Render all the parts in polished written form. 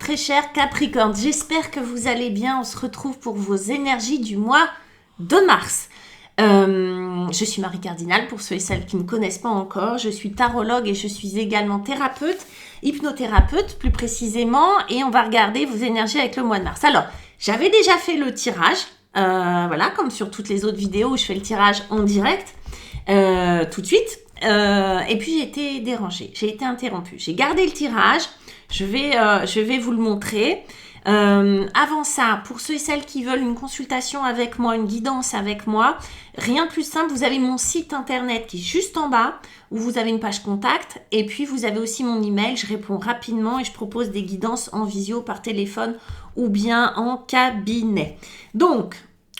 très cher Capricorne, j'espère que vous allez bien. On se retrouve pour vos énergies du mois de mars. Je suis Marie Cardinal, pour ceux et celles qui ne me connaissent pas encore. Je suis tarologue et je suis également thérapeute, hypnothérapeute plus précisément. Et on va regarder vos énergies avec le mois de mars. Alors, j'avais déjà fait le tirage, voilà, comme sur toutes les autres vidéos où je fais le tirage en direct, tout de suite. Et puis j'ai été dérangée, j'ai été interrompue. J'ai gardé le tirage, je vais vous le montrer. Avant ça, pour ceux et celles qui veulent une consultation avec moi, une guidance avec moi, rien de plus simple, vous avez mon site internet qui est juste en bas, où vous avez une page contact, et puis vous avez aussi mon email, je réponds rapidement et je propose des guidances en visio, par téléphone ou bien en cabinet. Donc,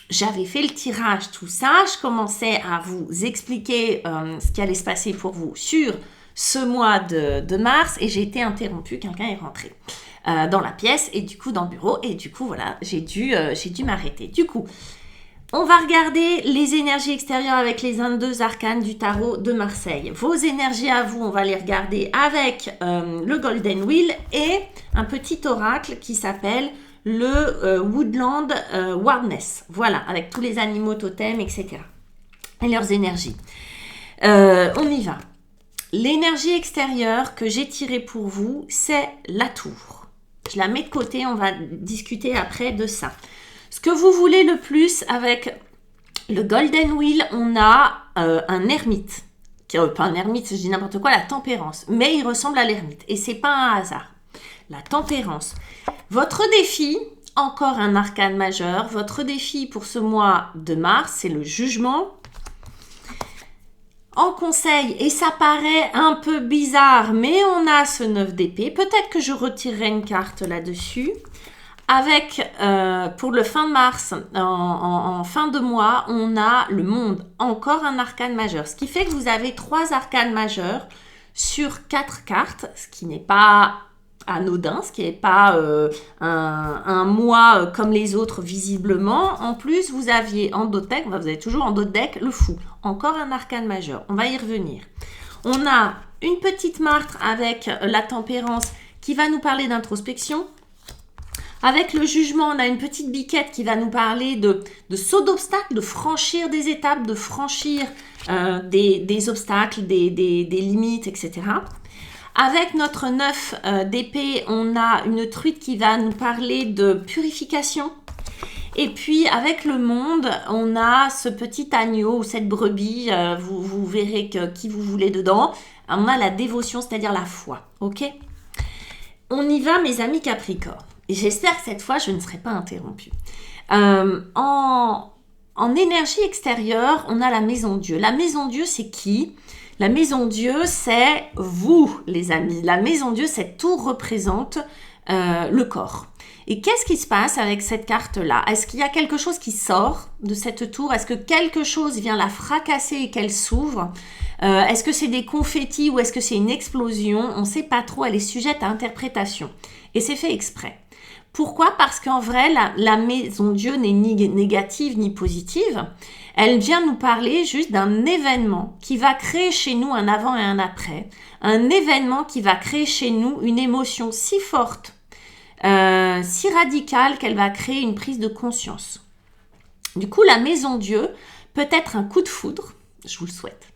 j'avais fait le tirage, tout ça, je commençais à vous expliquer ce qui allait se passer pour vous sur ce mois de mars, et j'ai été interrompue, quelqu'un est rentré dans la pièce, et du coup dans le bureau, et du coup voilà, j'ai dû m'arrêter. Du coup, on va regarder les énergies extérieures avec les 22 arcanes du tarot de Marseille. Vos énergies à vous, on va les regarder avec le Golden Wheel et un petit oracle qui s'appelle le Woodland Wardness. Voilà, avec tous les animaux totems, etc. Et leurs énergies. On y va. L'énergie extérieure que j'ai tirée pour vous, c'est la tour. Je la mets de côté, on va discuter après de ça. Ce que vous voulez le plus avec le Golden Wheel, on a un ermite. Pas un ermite, je dis n'importe quoi, la tempérance. Mais il ressemble à l'ermite. Et c'est pas un hasard. La tempérance. Votre défi, encore un arcane majeur. Votre défi pour ce mois de mars, c'est le jugement. En conseil, et ça paraît un peu bizarre, mais on a ce 9 d'épée. Peut-être que je retirerai une carte là-dessus. Avec, pour le fin de mars, en fin de mois, on a le monde, encore un arcane majeur. Ce qui fait que vous avez 3 arcanes majeurs sur 4 cartes, ce qui n'est pas anodin, ce qui n'est pas un mois comme les autres visiblement. En plus, vous aviez en dos de deck, vous avez toujours en dos de deck le fou. Encore un arcane majeur, on va y revenir. On a une petite martre avec la tempérance qui va nous parler d'introspection. Avec le jugement, on a une petite biquette qui va nous parler de saut d'obstacles, de franchir des étapes, de franchir des obstacles, des limites, etc. Avec notre 9 d'épée, on a une truite qui va nous parler de purification. Et puis, avec le monde, on a ce petit agneau ou cette brebis, vous verrez qui vous voulez dedans. On a la dévotion, c'est-à-dire la foi. Ok ? On y va, mes amis Capricorne. Et j'espère que cette fois, je ne serai pas interrompue. En énergie extérieure, on a la maison Dieu. La maison Dieu, c'est qui ? La maison Dieu, c'est vous, les amis. La maison Dieu, cette tour représente le corps. Et qu'est-ce qui se passe avec cette carte-là ? Est-ce qu'il y a quelque chose qui sort de cette tour ? Est-ce que quelque chose vient la fracasser et qu'elle s'ouvre ? Est-ce que c'est des confettis ou est-ce que c'est une explosion ? On ne sait pas trop, elle est sujette à interprétation. Et c'est fait exprès. Pourquoi ? Parce qu'en vrai, la maison Dieu n'est ni négative ni positive. Elle vient nous parler juste d'un événement qui va créer chez nous un avant et un après. Un événement qui va créer chez nous une émotion si forte, si radicale qu'elle va créer une prise de conscience. Du coup, la maison Dieu peut être un coup de foudre, je vous le souhaite,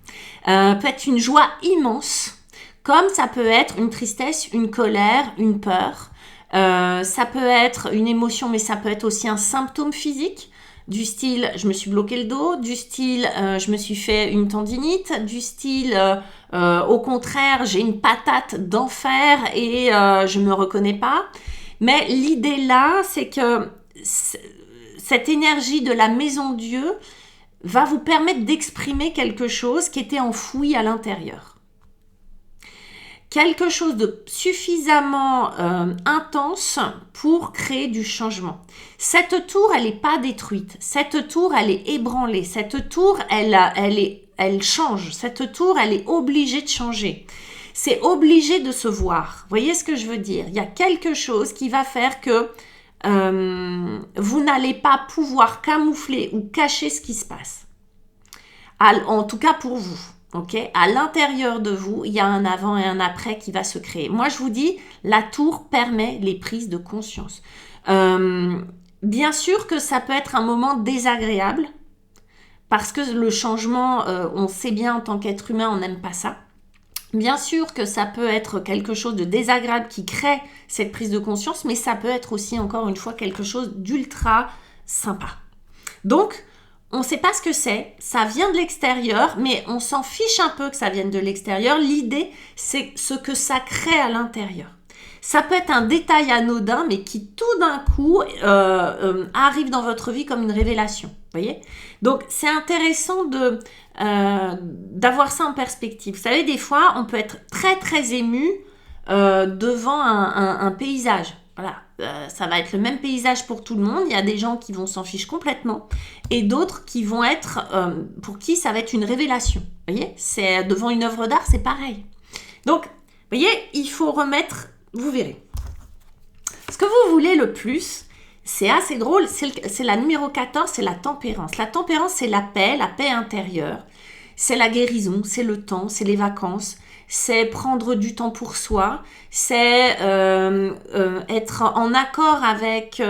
peut être une joie immense, comme ça peut être une tristesse, une colère, une peur. Ça peut être une émotion, mais ça peut être aussi un symptôme physique, du style je me suis bloqué le dos, du style je me suis fait une tendinite, du style au contraire j'ai une patate d'enfer et je me reconnais pas. Mais l'idée là, c'est que cette énergie de la maison Dieu va vous permettre d'exprimer quelque chose qui était enfoui à l'intérieur. Quelque chose de suffisamment intense pour créer du changement. Cette tour, elle n'est pas détruite. Cette tour, elle est ébranlée. Cette tour, elle change. Cette tour, elle est obligée de changer. C'est obligé de se voir. Vous voyez ce que je veux dire ? Il y a quelque chose qui va faire que vous n'allez pas pouvoir camoufler ou cacher ce qui se passe. En tout cas pour vous. Ok, à l'intérieur de vous, il y a un avant et un après qui va se créer. Moi, je vous dis, la tour permet les prises de conscience. Bien sûr que ça peut être un moment désagréable, parce que le changement, on sait bien en tant qu'être humain, on n'aime pas ça. Bien sûr que ça peut être quelque chose de désagréable qui crée cette prise de conscience, mais ça peut être aussi, encore une fois, quelque chose d'ultra sympa. Donc, on ne sait pas ce que c'est, ça vient de l'extérieur, mais on s'en fiche un peu que ça vienne de l'extérieur. L'idée, c'est ce que ça crée à l'intérieur. Ça peut être un détail anodin, mais qui tout d'un coup arrive dans votre vie comme une révélation. Voyez ? Donc, c'est intéressant d'avoir ça en perspective. Vous savez, des fois, on peut être très, très ému devant un paysage. Voilà, ça va être le même paysage pour tout le monde. Il y a des gens qui vont s'en ficher complètement et d'autres qui vont être, pour qui ça va être une révélation. Vous voyez, c'est devant une œuvre d'art, c'est pareil. Donc, vous voyez, il faut remettre, vous verrez. Ce que vous voulez le plus, c'est assez drôle, c'est la numéro 14, c'est la tempérance. La tempérance, c'est la paix intérieure. C'est la guérison, c'est le temps, c'est les vacances. C'est prendre du temps pour soi, c'est être en accord avec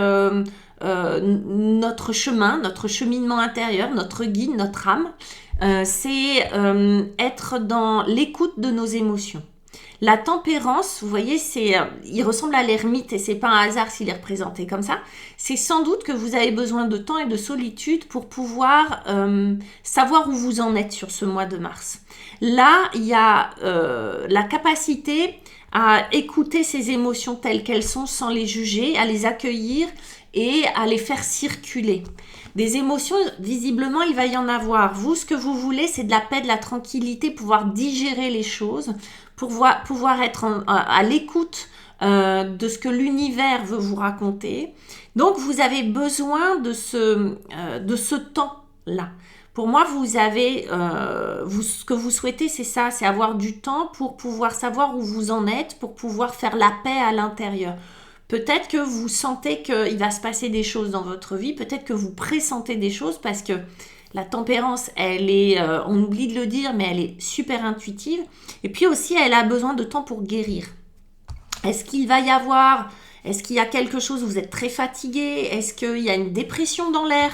notre chemin, notre cheminement intérieur, notre guide, notre âme. C'est être dans l'écoute de nos émotions. La tempérance, vous voyez, il ressemble à l'ermite et c'est pas un hasard s'il est représenté comme ça. C'est sans doute que vous avez besoin de temps et de solitude pour pouvoir savoir où vous en êtes sur ce mois de mars. Là, il y a la capacité à écouter ces émotions telles qu'elles sont sans les juger, à les accueillir et à les faire circuler. Des émotions, visiblement, il va y en avoir. Vous, ce que vous voulez, c'est de la paix, de la tranquillité, pouvoir digérer les choses, pouvoir être à l'écoute de ce que l'univers veut vous raconter. Donc, vous avez besoin de ce temps-là. Pour moi, vous avez, ce que vous souhaitez, c'est ça, c'est avoir du temps pour pouvoir savoir où vous en êtes, pour pouvoir faire la paix à l'intérieur. Peut-être que vous sentez qu'il va se passer des choses dans votre vie, peut-être que vous pressentez des choses parce que la tempérance, elle est, on oublie de le dire, mais elle est super intuitive. Et puis aussi, elle a besoin de temps pour guérir. Est-ce qu'il y a quelque chose où vous êtes très fatigué? Est-ce qu'il y a une dépression dans l'air?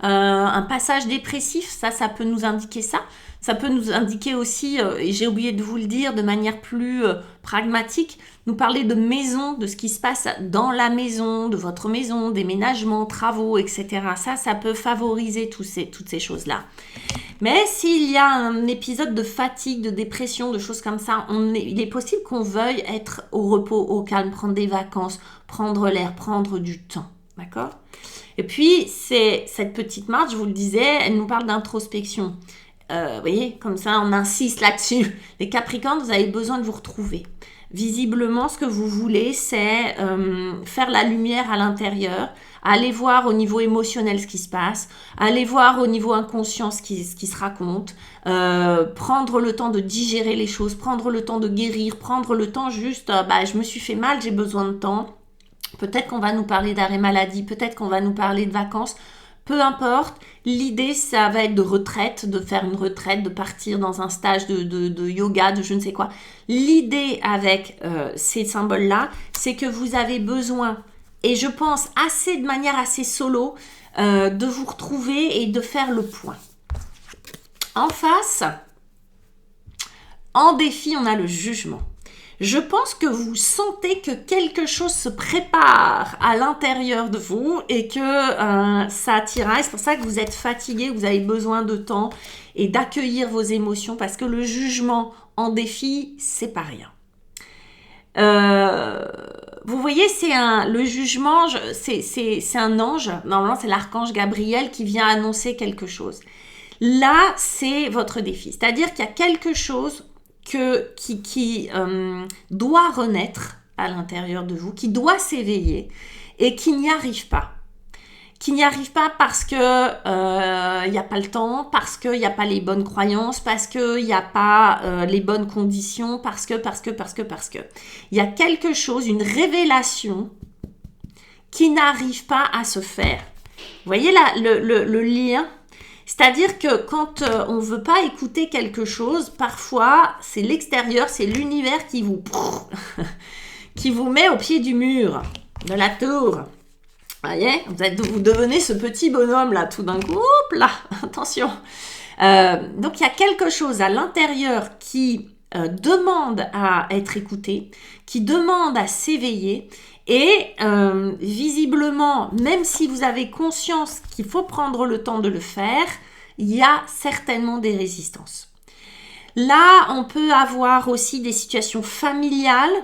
Un passage dépressif, ça peut nous indiquer ça. Ça peut nous indiquer aussi, et j'ai oublié de vous le dire de manière plus pragmatique, nous parler de maison, de ce qui se passe dans la maison, de votre maison, déménagement, travaux, etc. Ça peut favoriser toutes ces choses-là. Mais s'il y a un épisode de fatigue, de dépression, de choses comme ça, il est possible qu'on veuille être au repos, au calme, prendre des vacances, prendre l'air, prendre du temps. D'accord ? Et puis, cette petite marche, je vous le disais, elle nous parle d'introspection. Vous voyez, comme ça, on insiste là-dessus. Les Capricornes, vous avez besoin de vous retrouver. Visiblement, ce que vous voulez, c'est faire la lumière à l'intérieur, aller voir au niveau émotionnel ce qui se passe, aller voir au niveau inconscient ce qui se raconte, prendre le temps de digérer les choses, prendre le temps de guérir, prendre le temps juste, je me suis fait mal, j'ai besoin de temps. Peut-être qu'on va nous parler d'arrêt maladie, peut-être qu'on va nous parler de vacances. Peu importe, l'idée, ça va être de retraite, de faire une retraite, de partir dans un stage de yoga, de je ne sais quoi. L'idée avec ces symboles-là, c'est que vous avez besoin, et je pense de manière assez solo, de vous retrouver et de faire le point. En face, en défi, on a le jugement. Je pense que vous sentez que quelque chose se prépare à l'intérieur de vous et que ça tiraille. C'est pour ça que vous êtes fatigué, vous avez besoin de temps et d'accueillir vos émotions parce que le jugement en défi, c'est pas rien. Vous voyez, le jugement, c'est un ange. Normalement, c'est l'archange Gabriel qui vient annoncer quelque chose. Là, c'est votre défi. C'est-à-dire qu'il y a quelque chose qui doit renaître à l'intérieur de vous, qui doit s'éveiller et qui n'y arrive pas. Qui n'y arrive pas parce que y a pas le temps, parce qu'il n'y a pas les bonnes croyances, parce qu'il n'y a pas les bonnes conditions, parce que. Il y a quelque chose, une révélation qui n'arrive pas à se faire. Vous voyez là, le lien, C'est-à-dire que quand on ne veut pas écouter quelque chose, parfois c'est l'extérieur, c'est l'univers qui vous qui vous met au pied du mur, de la tour. Voyez, vous devenez ce petit bonhomme là, tout d'un coup, hop là, attention. Donc il y a quelque chose à l'intérieur qui demande à être écouté, qui demande à s'éveiller. Et visiblement, même si vous avez conscience qu'il faut prendre le temps de le faire, il y a certainement des résistances. Là, on peut avoir aussi des situations familiales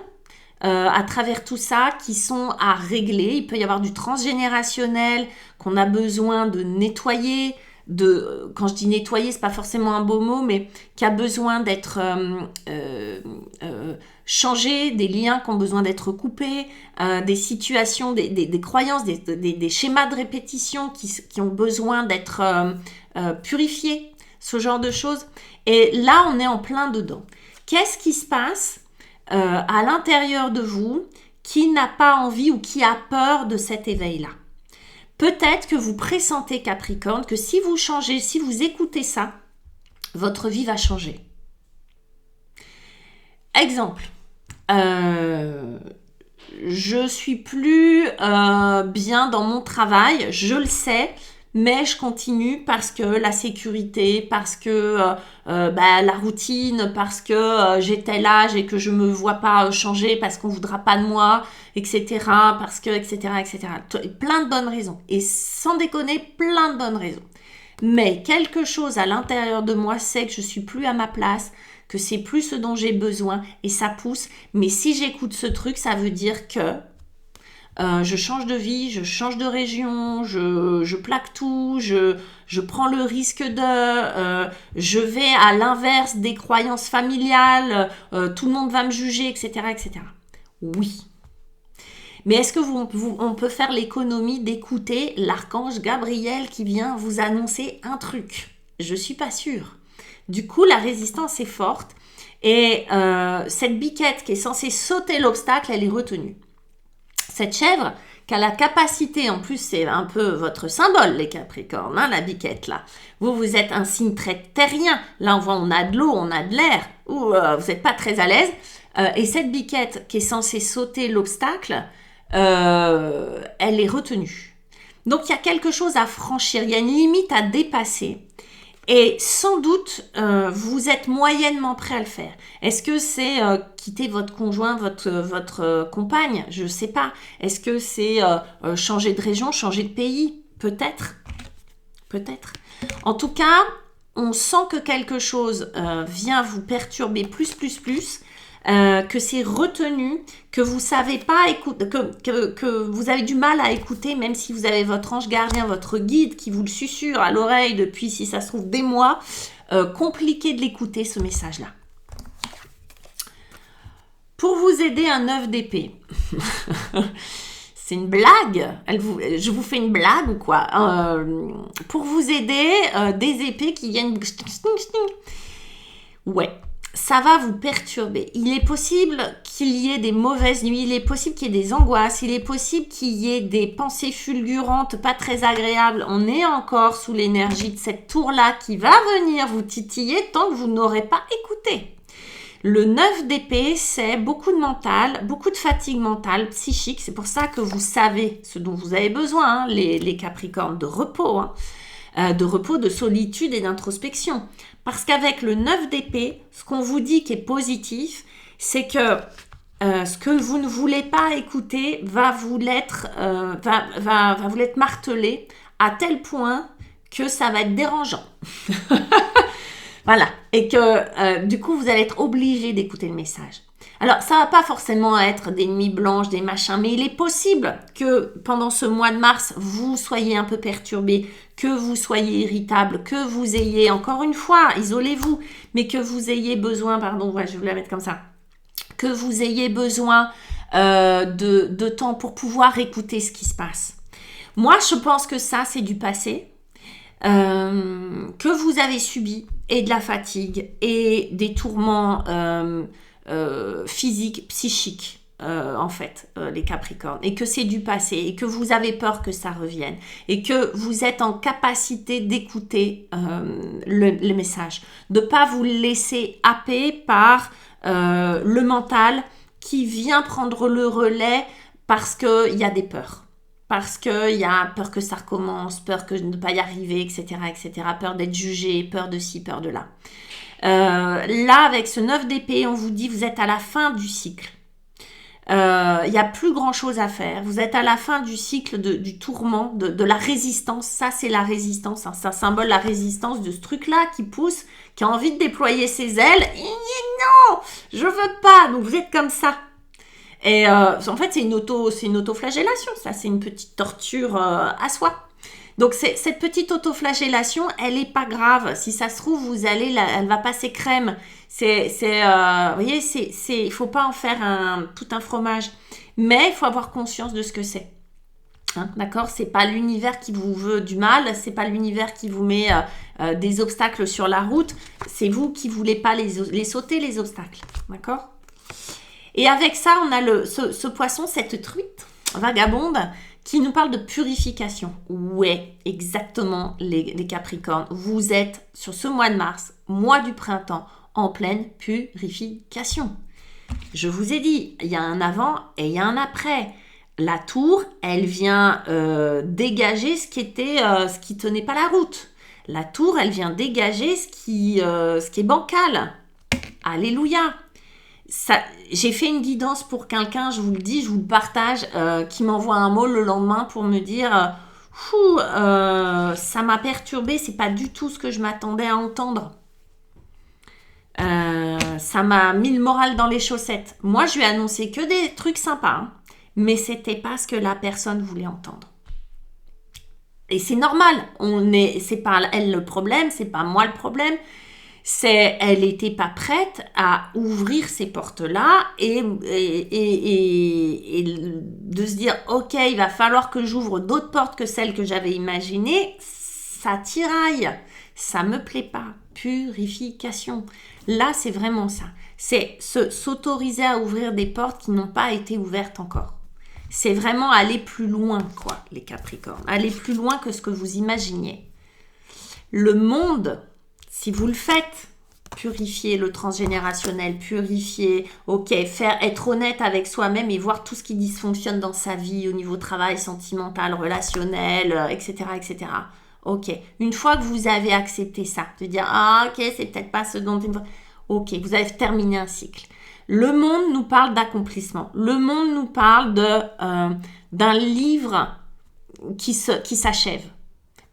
à travers tout ça qui sont à régler. Il peut y avoir du transgénérationnel qu'on a besoin de nettoyer. Quand je dis nettoyer, c'est pas forcément un beau mot, mais qui a besoin d'être changé, des liens qui ont besoin d'être coupés, des situations, des croyances, des schémas de répétition qui ont besoin d'être purifiés, ce genre de choses. Et là, on est en plein dedans. Qu'est-ce qui se passe à l'intérieur de vous qui n'a pas envie ou qui a peur de cet éveil-là? Peut-être que vous pressentez, Capricorne, que si vous changez, si vous écoutez ça, votre vie va changer. Exemple, je suis plus bien dans mon travail, je le sais, mais je continue parce que la sécurité, parce que la routine, parce que j'ai tel âge et que je me vois pas changer, parce qu'on voudra pas de moi, etc. Parce que, etc., etc. Plein de bonnes raisons. Et sans déconner, plein de bonnes raisons. Mais quelque chose à l'intérieur de moi sait que je suis plus à ma place, que c'est plus ce dont j'ai besoin et ça pousse. Mais si j'écoute ce truc, ça veut dire que je change de vie, je change de région, je plaque tout, je prends le risque je vais à l'inverse des croyances familiales, tout le monde va me juger, etc., etc. Oui. Mais est-ce que on peut faire l'économie d'écouter l'archange Gabriel qui vient vous annoncer un truc? Je suis pas sûre. Du coup, la résistance est forte et cette biquette qui est censée sauter l'obstacle, elle est retenue. Cette chèvre qui a la capacité, en plus c'est un peu votre symbole les Capricornes, hein, la biquette là. Vous êtes un signe très terrien, là on a de l'eau, on a de l'air, vous n'êtes pas très à l'aise. Et cette biquette qui est censée sauter l'obstacle, elle est retenue. Donc il y a quelque chose à franchir, il y a une limite à dépasser. Et sans doute, vous êtes moyennement prêt à le faire. Est-ce que c'est quitter votre conjoint, votre compagne? Je ne sais pas. Est-ce que c'est changer de région, changer de pays? Peut-être. Peut-être. En tout cas, on sent que quelque chose vient vous perturber plus. Que c'est retenu, que vous savez pas écouter, que vous avez du mal à écouter, même si vous avez votre ange gardien, votre guide qui vous le susurre à l'oreille depuis, si ça se trouve, des mois, compliqué de l'écouter, ce message-là. Pour vous aider, un 9 d'épée. C'est une blague? Je vous fais une blague ou quoi? Pour vous aider, des épées qui viennent... Ouais. Ça va vous perturber. Il est possible qu'il y ait des mauvaises nuits, il est possible qu'il y ait des angoisses, il est possible qu'il y ait des pensées fulgurantes, pas très agréables. On est encore sous l'énergie de cette tour-là qui va venir vous titiller tant que vous n'aurez pas écouté. Le 9 d'épée, c'est beaucoup de mental, beaucoup de fatigue mentale, psychique. C'est pour ça que vous savez ce dont vous avez besoin, hein, les Capricornes, de repos, de solitude et d'introspection. Parce qu'avec le 9 d'épée, ce qu'on vous dit qui est positif, c'est que ce que vous ne voulez pas écouter va vous l'être martelé à tel point que ça va être dérangeant. Voilà. Et que du coup, vous allez être obligé d'écouter le message. Alors, ça ne va pas forcément être des nuits blanches, des machins, mais il est possible que pendant ce mois de mars, vous soyez un peu perturbé, que vous soyez irritable, que vous ayez, encore une fois, isolez-vous, mais que vous ayez besoin, je vais vous la mettre comme ça, que vous ayez besoin de temps pour pouvoir écouter ce qui se passe. Moi, je pense que ça, c'est du passé, que vous avez subi, et de la fatigue, et des tourments physiques, psychiques. en fait, les Capricornes, et que c'est du passé, et que vous avez peur que ça revienne, et que vous êtes en capacité d'écouter le message, de ne pas vous laisser happer par le mental qui vient prendre le relais parce qu'il y a des peurs. Parce qu'il y a peur que ça recommence, peur que de ne pas y arriver, etc., etc., peur d'être jugé, peur de ci, peur de là. Là, avec ce 9 d'épée, on vous dit vous êtes à la fin du cycle. Il n'y a plus grand chose à faire. Vous êtes à la fin du cycle du tourment, de la résistance. Ça, c'est la résistance. Hein. Ça symbole la résistance de ce truc-là qui pousse, qui a envie de déployer ses ailes. Et non, je veux pas. Donc, vous êtes comme ça. Et en fait, c'est une autoflagellation. Ça, c'est une petite torture à soi. Donc, cette petite autoflagellation, elle n'est pas grave. Si ça se trouve, elle va passer crème. Vous voyez, il ne faut pas en faire tout un fromage. Mais il faut avoir conscience de ce que c'est. Hein, d'accord ? C'est pas l'univers qui vous veut du mal. C'est pas l'univers qui vous met des obstacles sur la route. C'est vous qui ne voulez pas les sauter, les obstacles. D'accord ? Et avec ça, on a ce poisson, cette truite vagabonde, qui nous parle de purification. Ouais, exactement, les Capricornes. Vous êtes, sur ce mois de mars, mois du printemps, en pleine purification. Je vous ai dit, il y a un avant et il y a un après. La tour, elle vient dégager ce qui tenait pas la route. La tour, elle vient dégager ce qui est bancal. Alléluia. J'ai fait une guidance pour quelqu'un, je vous le dis, je vous le partage, qui m'envoie un mot le lendemain pour me dire ça m'a perturbée, c'est pas du tout ce que je m'attendais à entendre. Ça m'a mis le moral dans les chaussettes. Moi, je lui ai annoncé que des trucs sympas, hein, mais c'était pas ce que la personne voulait entendre. Et c'est normal, c'est pas elle le problème, c'est pas moi le problème. Elle n'était pas prête à ouvrir ces portes-là et de se dire « Ok, il va falloir que j'ouvre d'autres portes que celles que j'avais imaginées. » Ça tiraille, ça me plaît pas. Purification. Là, c'est vraiment ça. C'est s'autoriser à ouvrir des portes qui n'ont pas été ouvertes encore. C'est vraiment aller plus loin, quoi, les Capricornes. Aller plus loin que ce que vous imaginiez. Le monde... Si vous le faites, purifier le transgénérationnel, purifier, être honnête avec soi-même et voir tout ce qui dysfonctionne dans sa vie au niveau travail, sentimental, relationnel, etc., etc. Ok, une fois que vous avez accepté ça, de dire « Ah, ok, c'est peut-être pas ce dont... » Ok, vous avez terminé un cycle. Le monde nous parle d'accomplissement. Le monde nous parle d'un livre qui s'achève.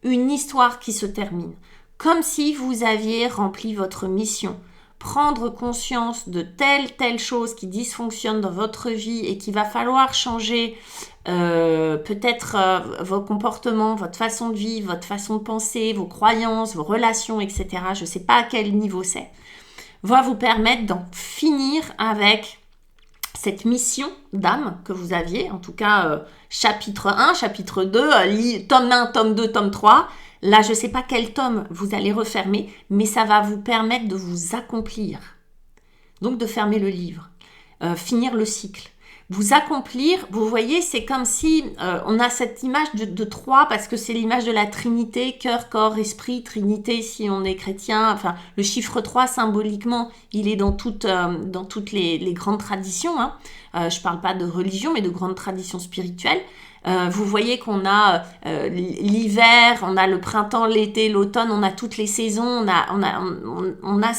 Une histoire qui se termine. Comme si vous aviez rempli votre mission. Prendre conscience de telle chose qui dysfonctionne dans votre vie et qu'il va falloir changer peut-être vos comportements, votre façon de vivre, votre façon de penser, vos croyances, vos relations, etc. Je ne sais pas à quel niveau c'est. Va vous permettre d'en finir avec cette mission d'âme que vous aviez. En tout cas, chapitre 1, chapitre 2, tome 1, tome 2, tome 3. Là, je ne sais pas quel tome vous allez refermer, mais ça va vous permettre de vous accomplir. Donc, de fermer le livre, finir le cycle. Vous accomplir, vous voyez, c'est comme si on a cette image de 3, parce que c'est l'image de la Trinité, cœur, corps, esprit, Trinité, si on est chrétien. Enfin, le chiffre 3, symboliquement, il est dans toutes les grandes traditions. Hein. Je ne parle pas de religion, mais de grandes traditions spirituelles. Vous voyez qu'on a l'hiver, on a le printemps, l'été, l'automne, on a toutes les saisons, on a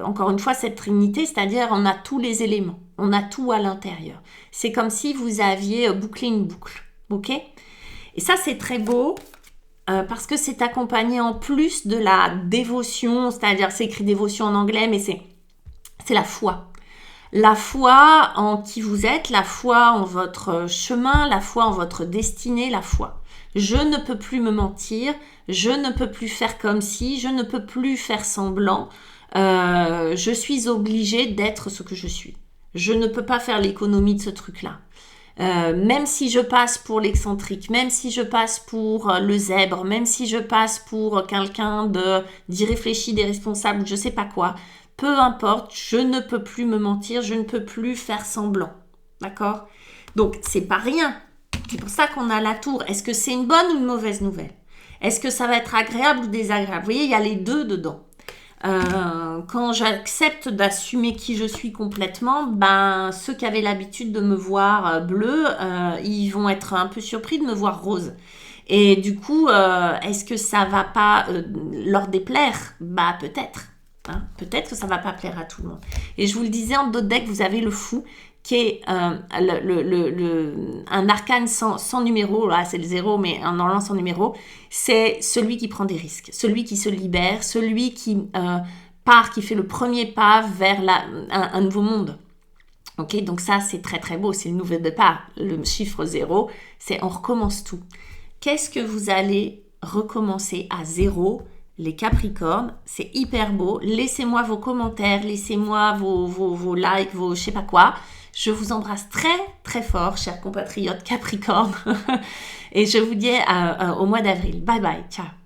encore une fois cette trinité, c'est-à-dire on a tous les éléments, on a tout à l'intérieur. C'est comme si vous aviez bouclé une boucle, ok ? Et ça, c'est très beau parce que c'est accompagné en plus de la dévotion, c'est-à-dire c'est écrit dévotion en anglais, mais c'est la foi. La foi en qui vous êtes, la foi en votre chemin, la foi en votre destinée, la foi. Je ne peux plus me mentir, je ne peux plus faire comme si, je ne peux plus faire semblant. Je suis obligée d'être ce que je suis. Je ne peux pas faire l'économie de ce truc-là. Même si je passe pour l'excentrique, même si je passe pour le zèbre, même si je passe pour quelqu'un d'irréfléchi, d'irresponsable, je sais pas quoi, peu importe, je ne peux plus me mentir, je ne peux plus faire semblant. D'accord? Donc, c'est pas rien. C'est pour ça qu'on a la tour. Est-ce que c'est une bonne ou une mauvaise nouvelle? Est-ce que ça va être agréable ou désagréable? Vous voyez, il y a les deux dedans. Quand j'accepte d'assumer qui je suis complètement, ben, ceux qui avaient l'habitude de me voir bleu, ils vont être un peu surpris de me voir rose. Et du coup, est-ce que ça va pas leur déplaire? Bah peut-être. Hein, peut-être que ça va pas plaire à tout le monde. Et je vous le disais, en d'autres decks, vous avez le fou, qui est un arcane sans numéro, là c'est le 0, mais normalement sans numéro, c'est celui qui prend des risques, celui qui se libère, celui qui qui fait le premier pas vers un nouveau monde. Ok, donc ça c'est très très beau, c'est le nouvel départ. Le chiffre 0, c'est on recommence tout. Qu'est-ce que vous allez recommencer à 0? Les Capricornes, c'est hyper beau. Laissez-moi vos commentaires, laissez-moi vos likes, vos je sais pas quoi. Je vous embrasse très très fort, chers compatriotes Capricornes. Et je vous dis au mois d'avril. Bye bye, ciao.